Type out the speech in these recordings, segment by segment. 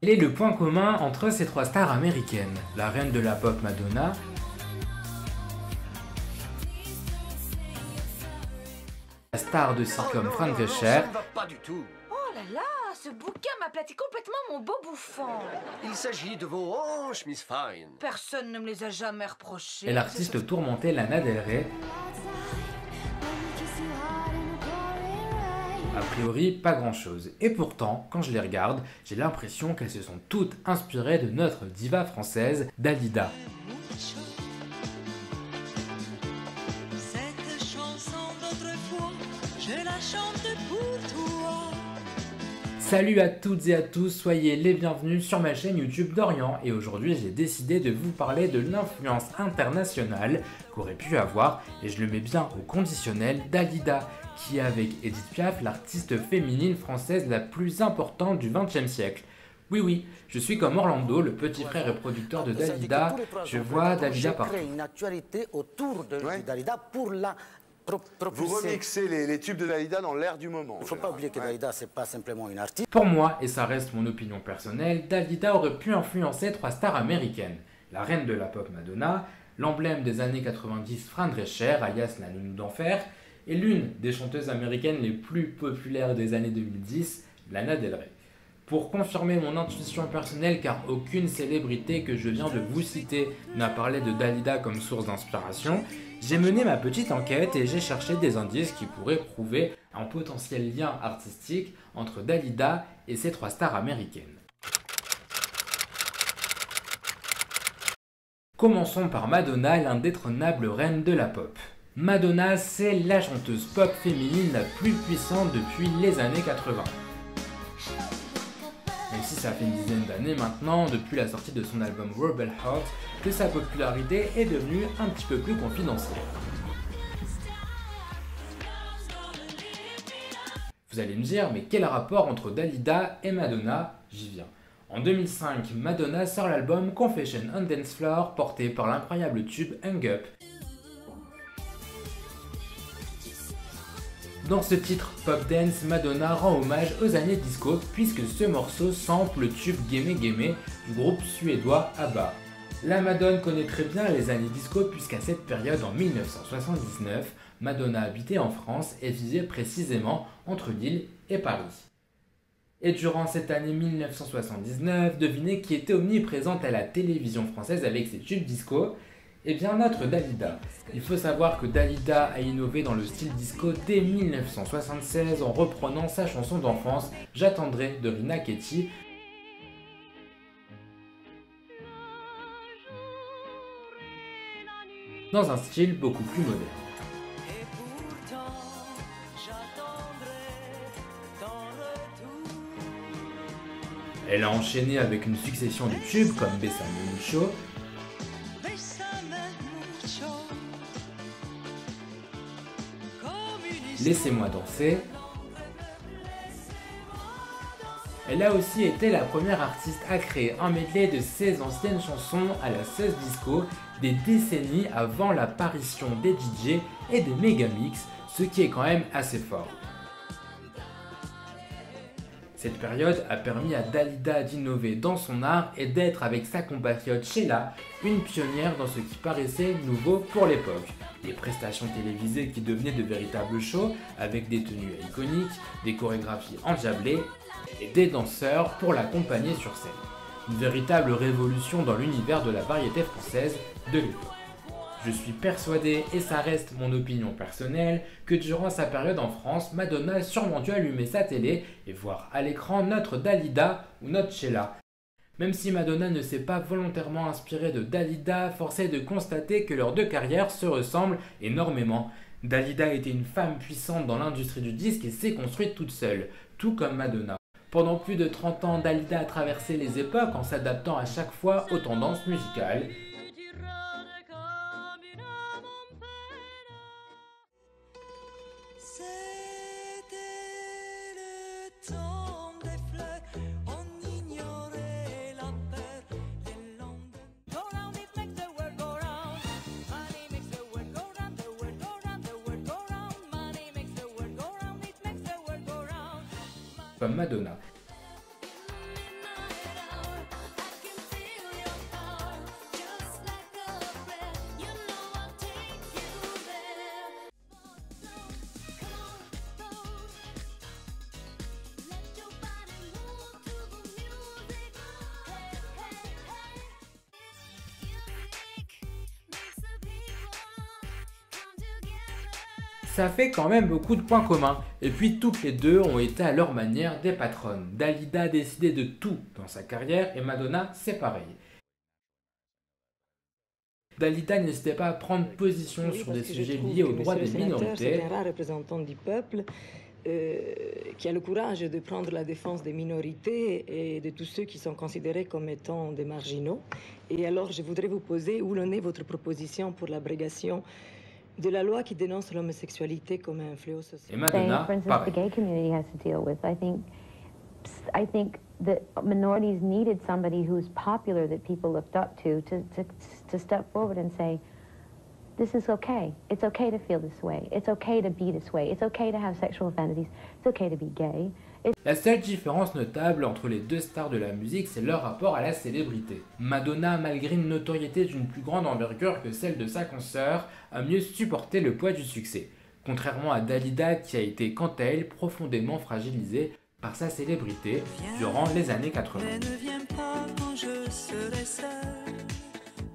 Quel est le point commun entre ces trois stars américaines? La reine de la pop Madonna, la star de sitcom Fran Drescher, Pas du tout. Oh là là, ce bouquin m'aplatit complètement mon beau bouffon. Il s'agit de vos hanches, Miss Fine. Personne ne me les a jamais reprochées. et l'artiste tourmentée Lana Del Rey. A priori, pas grand chose. Et pourtant, quand je les regarde, j'ai l'impression qu'elles se sont toutes inspirées de notre diva française, Dalida. Cette chanson d'autrefois, je la chante pour toi. Salut à toutes et à tous, soyez les bienvenus sur ma chaîne YouTube Dorian. Et aujourd'hui, j'ai décidé de vous parler de l'influence internationale qu'aurait pu avoir, et je le mets bien au conditionnel, Dalida, qui est avec Edith Piaf l'artiste féminine française la plus importante du XXe siècle. Oui, je suis comme Orlando, le petit frère et producteur de Dalida. Je vois Dalida partout. Une actualité autour de Dalida pour la Vous propulser. remixez les tubes de Dalida dans l'air du moment. Il ne faut pas oublier que Dalida, c'est pas simplement une artiste. Pour moi, et ça reste mon opinion personnelle, Dalida aurait pu influencer trois stars américaines. La reine de la pop Madonna, l'emblème des années 90 Fran Drescher, alias la nounou d'enfer, et l'une des chanteuses américaines les plus populaires des années 2010, Lana Del Rey. Pour confirmer mon intuition personnelle, car aucune célébrité que je viens de vous citer n'a parlé de Dalida comme source d'inspiration, j'ai mené ma petite enquête et j'ai cherché des indices qui pourraient prouver un potentiel lien artistique entre Dalida et ces trois stars américaines. Commençons par Madonna, l'indétrônable reine de la pop. Madonna, c'est la chanteuse pop féminine la plus puissante depuis les années 80. Même si ça fait une dizaine d'années maintenant, depuis la sortie de son album Rebel Heart, que sa popularité est devenue un petit peu plus confidentielle. Vous allez me dire, mais quel rapport entre Dalida et Madonna? J'y viens. En 2005, Madonna sort l'album Confession on Dance Floor, porté par l'incroyable tube Hang Up. Dans ce titre pop dance, Madonna rend hommage aux années disco puisque ce morceau sample le tube Gimme Gimme du groupe suédois ABBA. La Madone connaît très bien les années disco puisqu'à cette période en 1979, Madonna habitait en France et vivait précisément entre Lille et Paris. Et durant cette année 1979, devinez qui était omniprésente à la télévision française avec ses tubes disco? Eh bien notre Dalida. Il faut savoir que Dalida a innové dans le style disco dès 1976 en reprenant sa chanson d'enfance J'attendrai de Rina Ketty, dans un style beaucoup plus moderne. Et pourtant, j'attendrai ton retour. Elle a enchaîné avec une succession de tubes comme Bésame Mucho, Bésame mucho. Comme une Laissez-moi danser. Elle a aussi été la première artiste à créer un medley de ses anciennes chansons à la sauce disco des décennies avant l'apparition des DJ et des Megamix, ce qui est quand même assez fort. Cette période a permis à Dalida d'innover dans son art et d'être avec sa compatriote Sheila, une pionnière dans ce qui paraissait nouveau pour l'époque. Des prestations télévisées qui devenaient de véritables shows avec des tenues iconiques, des chorégraphies endiablées et des danseurs pour l'accompagner sur scène. Une véritable révolution dans l'univers de la variété française de l'époque. Je suis persuadé, et ça reste mon opinion personnelle, que durant sa période en France, Madonna a sûrement dû allumer sa télé et voir à l'écran notre Dalida ou notre Sheila. Même si Madonna ne s'est pas volontairement inspirée de Dalida, force est de constater que leurs deux carrières se ressemblent énormément. Dalida était une femme puissante dans l'industrie du disque et s'est construite toute seule, tout comme Madonna. Pendant plus de 30 ans, Dalida a traversé les époques en s'adaptant à chaque fois aux tendances musicales. C'était le temps des fleurs, on ignorait la peur, les lendemains. Go round, it makes the world go round. Money makes the world go round, the world go round, the world go round. Money makes the world go round, it makes the world go round. Comme Madonna. Ça fait quand même beaucoup de points communs, et puis toutes les deux ont été à leur manière des patronnes. Dalida a décidé de tout dans sa carrière et Madonna c'est pareil. Dalida n'hésitait pas à prendre position sur des sujets liés aux droits des minorités. C'est un rare représentant du peuple qui a le courage de prendre la défense des minorités et de tous ceux qui sont considérés comme étant des marginaux. Et alors je voudrais vous poser où en est votre proposition pour l'abrogation de la loi qui dénonce l'homosexualité comme un fléau social. Et Madonna, for instance, pareil. the gay community has to deal with. I think that minorities needed somebody who's popular that people looked up to step forward and say, this is okay. It's okay to feel this way. It's okay to be this way. It's okay to have sexual affinities. It's okay to be gay. La seule différence notable entre les deux stars de la musique, c'est leur rapport à la célébrité. Madonna, malgré une notoriété d'une plus grande envergure que celle de sa consoeur, a mieux supporté le poids du succès. Contrairement à Dalida qui a été quant à elle profondément fragilisée par sa célébrité durant les années 80. Mais ne viens pas quand je serai seul,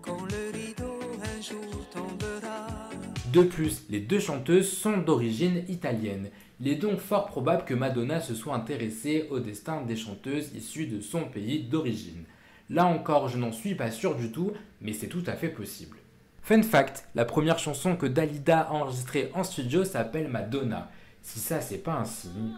quand le rideau un jour tombera. De plus, les deux chanteuses sont d'origine italienne. Il est donc fort probable que Madonna se soit intéressée au destin des chanteuses issues de son pays d'origine. Là encore, je n'en suis pas sûr du tout, mais c'est tout à fait possible. Fun fact, la première chanson que Dalida a enregistrée en studio s'appelle Madonna. Si ça c'est pas un signe...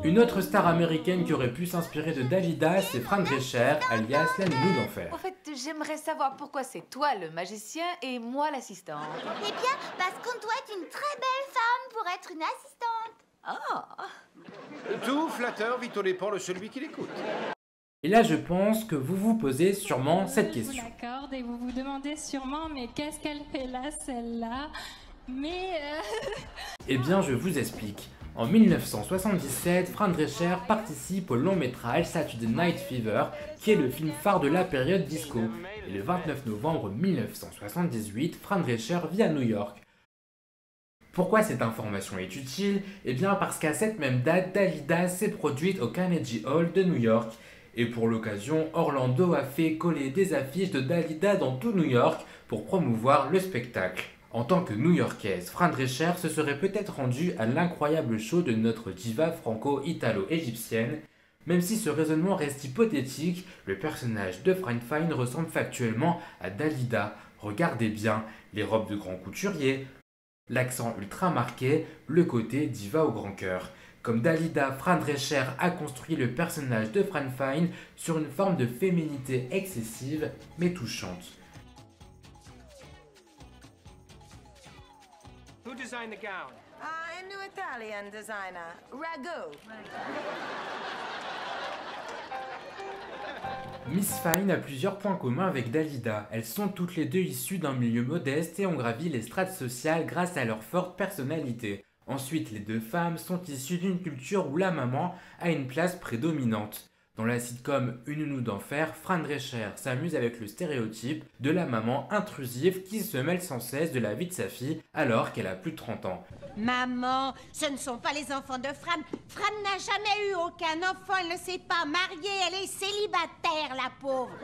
Une autre star américaine qui aurait pu s'inspirer de Dalida, c'est Fran Drescher, alias la nounou d'enfer. En fait, j'aimerais savoir pourquoi c'est toi le magicien et moi l'assistante. Eh bien, parce qu'on doit être une très belle femme pour être une assistante. Ah, Tout flatteur vit aux dépens de celui qui l'écoute. Et là, je pense que vous vous posez sûrement cette question. Vous l'accorde et vous vous demandez sûrement, mais qu'est-ce qu'elle fait là, celle-là? Mais... Eh bien, je vous explique. En 1977, Fran Drescher participe au long métrage Saturday Night Fever, qui est le film phare de la période disco. Et le 29 novembre 1978, Fran Drescher vit à New York. Pourquoi cette information est utile? Eh bien parce qu'à cette même date, Dalida s'est produite au Carnegie Hall de New York. Et pour l'occasion, Orlando a fait coller des affiches de Dalida dans tout New York pour promouvoir le spectacle. En tant que New-Yorkaise, Fran Drescher se serait peut-être rendue à l'incroyable show de notre diva franco-italo-égyptienne. Même si ce raisonnement reste hypothétique, le personnage de Fran Fine ressemble factuellement à Dalida. Regardez bien, les robes de grand couturier, l'accent ultra marqué, le côté diva au grand cœur. Comme Dalida, Fran Drescher a construit le personnage de Fran Fine sur une forme de féminité excessive mais touchante. Who designed the gown? a new Italian designer, Rago. Miss Fine a plusieurs points communs avec Dalida. Elles sont toutes les deux issues d'un milieu modeste et ont gravi les strates sociales grâce à leur forte personnalité. Ensuite, les deux femmes sont issues d'une culture où la maman a une place prédominante. Dans la sitcom Une nounou d'enfer, Fran Drescher s'amuse avec le stéréotype de la maman intrusive qui se mêle sans cesse de la vie de sa fille alors qu'elle a plus de 30 ans. Maman, ce ne sont pas les enfants de Fran. Fran n'a jamais eu aucun enfant, elle ne s'est pas mariée, elle est célibataire, la pauvre.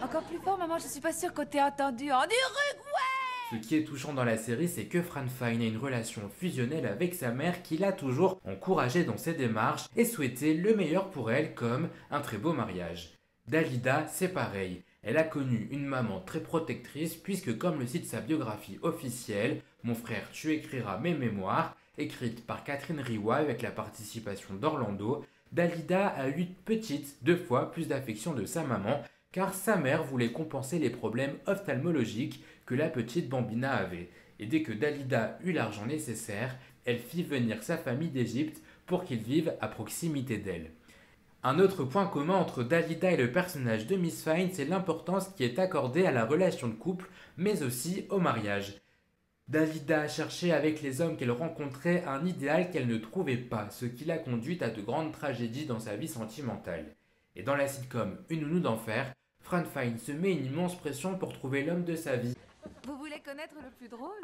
Encore plus fort, maman, je suis pas sûre qu'on t'ait entendu en Uruguay. Ce qui est touchant dans la série, c'est que Fran Fine a une relation fusionnelle avec sa mère qui l'a toujours encouragée dans ses démarches et souhaitait le meilleur pour elle comme un très beau mariage. Dalida, c'est pareil. Elle a connu une maman très protectrice puisque comme le cite sa biographie officielle, Mon frère, tu écriras mes mémoires, écrite par Catherine Riwa avec la participation d'Orlando, Dalida a eu petite 2 fois plus d'affection de sa maman car sa mère voulait compenser les problèmes ophtalmologiques que la petite Bambina avait. Et dès que Dalida eut l'argent nécessaire, elle fit venir sa famille d'Égypte pour qu'ils vivent à proximité d'elle. Un autre point commun entre Dalida et le personnage de Miss Fine, c'est l'importance qui est accordée à la relation de couple, mais aussi au mariage. Dalida cherchait avec les hommes qu'elle rencontrait un idéal qu'elle ne trouvait pas, ce qui l'a conduite à de grandes tragédies dans sa vie sentimentale. Et dans la sitcom Une nounou d'enfer, Fran Fine se met une immense pression pour trouver l'homme de sa vie. Vous voulez connaître le plus drôle?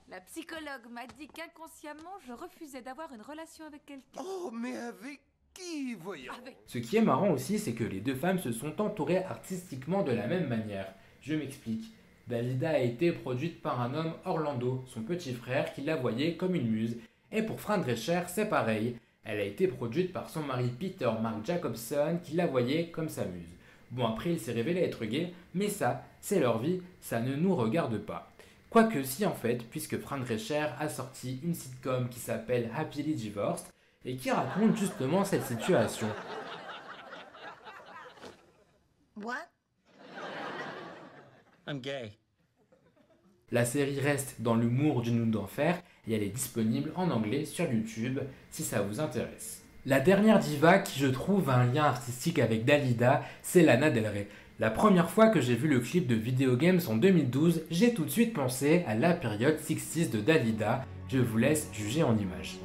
La psychologue m'a dit qu'inconsciemment, je refusais d'avoir une relation avec quelqu'un. Oh, mais avec Qui voyons? Ce qui est marrant aussi, c'est que les deux femmes se sont entourées artistiquement de la même manière. Je m'explique. Dalida a été produite par un homme, Orlando, son petit frère, qui la voyait comme une muse. Et pour Fran Drescher, c'est pareil. Elle a été produite par son mari Peter Mark Jacobson, qui la voyait comme sa muse. Bon, après, il s'est révélé être gay, mais ça, c'est leur vie, ça ne nous regarde pas. Quoique si en fait, puisque Fran Drescher a sorti une sitcom qui s'appelle Happily Divorced, et qui raconte justement cette situation. What? I'm gay. La série reste dans l'humour du Nous d'enfer et elle est disponible en anglais sur YouTube si ça vous intéresse. La dernière diva qui je trouve a un lien artistique avec Dalida, c'est Lana Del Rey. La première fois que j'ai vu le clip de Video Games en 2012, j'ai tout de suite pensé à la période 60s de Dalida. Je vous laisse juger en images.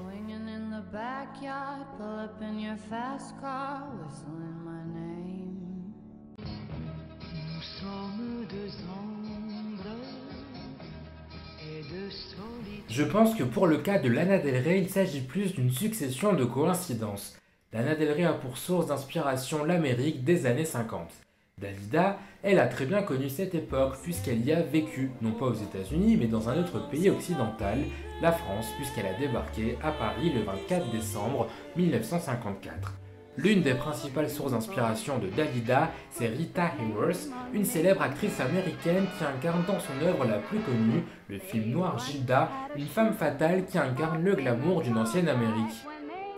Backyard, pull up in your fast car, whistling my name. Nous sommes deux ombres et deux solitudes. Je pense que pour le cas de Lana Del Rey, il s'agit plus d'une succession de coïncidences. Lana Del Rey a pour source d'inspiration l'Amérique des années 50. Dalida, elle a très bien connu cette époque puisqu'elle y a vécu, non pas aux États-Unis mais dans un autre pays occidental, la France, puisqu'elle a débarqué à Paris le 24 décembre 1954. L'une des principales sources d'inspiration de Dalida, c'est Rita Hayworth, une célèbre actrice américaine qui incarne dans son œuvre la plus connue, le film noir Gilda, une femme fatale qui incarne le glamour d'une ancienne Amérique.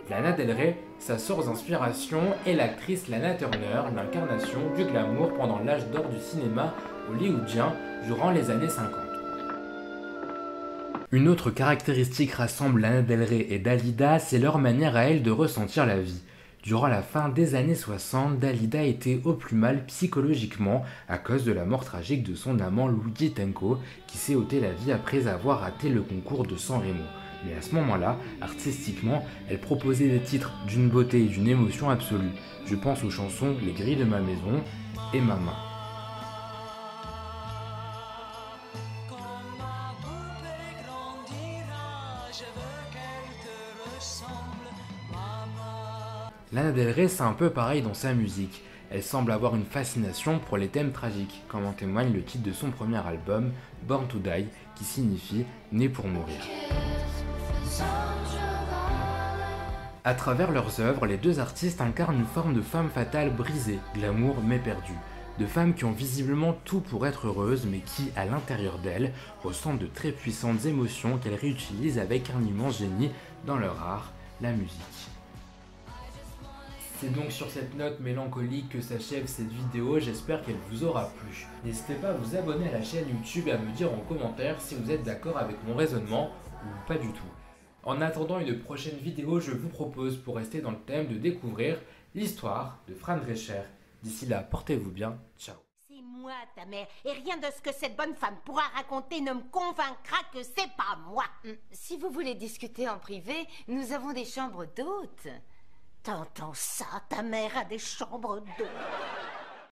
Lana Del Rey, sa source d'inspiration est l'actrice Lana Turner, l'incarnation du glamour pendant l'âge d'or du cinéma hollywoodien durant les années 50. Une autre caractéristique rassemble Lana Del Rey et Dalida, c'est leur manière à elles de ressentir la vie. Durant la fin des années 60, Dalida était au plus mal psychologiquement à cause de la mort tragique de son amant Luigi Tenco, qui s'est ôté la vie après avoir raté le concours de San Remo. Mais à ce moment-là, artistiquement, elle proposait des titres d'une beauté et d'une émotion absolue. Je pense aux chansons Les grilles de ma maison et Ma main. Lana Del Rey, c'est un peu pareil dans sa musique. Elle semble avoir une fascination pour les thèmes tragiques, comme en témoigne le titre de son premier album, Born to Die, qui signifie Né pour mourir. À travers leurs œuvres, les deux artistes incarnent une forme de femme fatale brisée, glamour mais perdue. De femmes qui ont visiblement tout pour être heureuses, mais qui, à l'intérieur d'elles, ressentent de très puissantes émotions qu'elles réutilisent avec un immense génie dans leur art, la musique. C'est donc sur cette note mélancolique que s'achève cette vidéo, j'espère qu'elle vous aura plu. N'hésitez pas à vous abonner à la chaîne YouTube et à me dire en commentaire si vous êtes d'accord avec mon raisonnement ou pas du tout. En attendant une prochaine vidéo, je vous propose, pour rester dans le thème, de découvrir l'histoire de Fran Drescher. D'ici là, portez-vous bien, ciao. C'est moi ta mère, et rien de ce que cette bonne femme pourra raconter ne me convaincra que c'est pas moi. Si vous voulez discuter en privé, nous avons des chambres d'hôtes. T'entends ça, ta mère a des chambres d'eau.